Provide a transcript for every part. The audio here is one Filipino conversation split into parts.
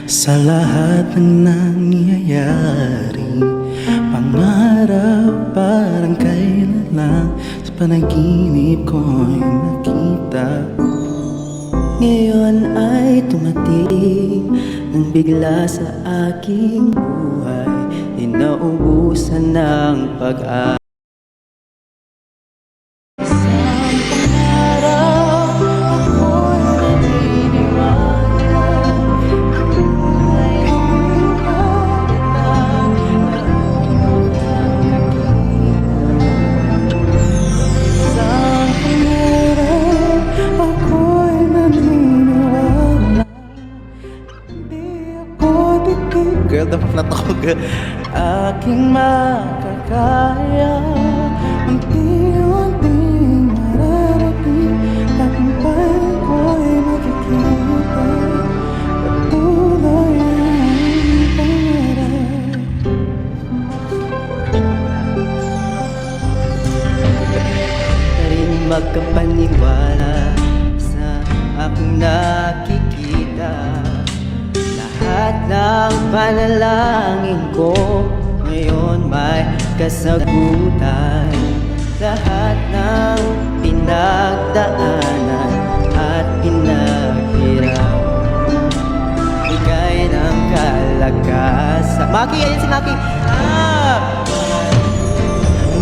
Sa lahat ng nangyayari, pangarap parang kailan lang sa panaginip ko'y nakita. Ngayon ay tumating nang bigla sa aking buhay, di naubusan ng pag-asa. Isang pangarap ako'y naniniwala, ay isang pangarap ako'y naniniwala, di ako titig. Girl, napaplat ako, girl. Aking makakaya, unti-unting mararating, tagumpay ko'y makikita, patuloy ang pangarap. Rin magkapaniwala sa aking nakikita. Lahat ng panalangin ko ngayon may kasagutan. Lahat ng pinagdaanan at pinaghirap, bigay ng kalakasan. Maki, ayan si Maki.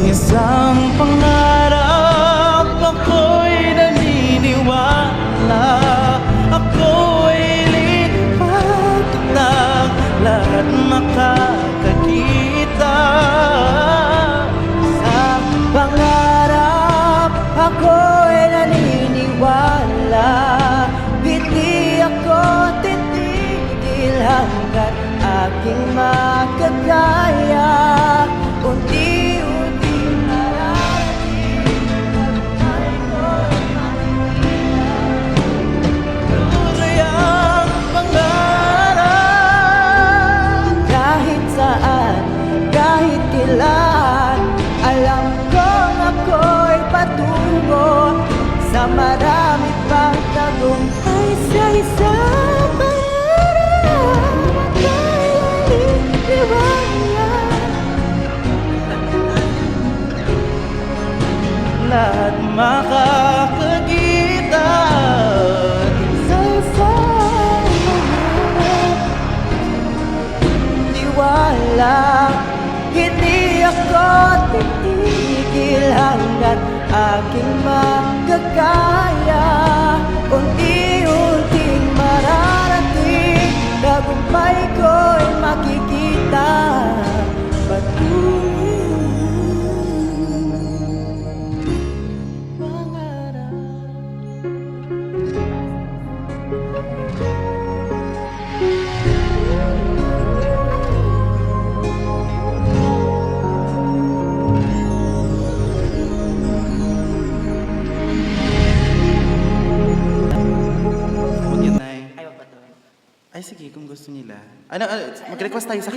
Isang pangarap ako'y naniniwala, ako'y lipat ng lahat makakakita. Sa pangarap ako'y naniniwala, hindi ako titigil hanggat aking makakaya. Unti-unti mararating, tagumpay ko'y makikita. Tuloy ang pangarap. Kahit saan, kahit kailan, alam kong ako'y patungo sa marami pang tagumpay. Sa isang pangarap ako'y naniniwala, Lahat makakakita. sa isang pangarap tiwala, hindi ako titigil hanggat aking magkakaya. Unti-unting mararating, tagumpay ko'y makikita, patuloy pangarap. Huwag yan, Nay. Ay, sige, kung gusto nila. Mag-request tayo sa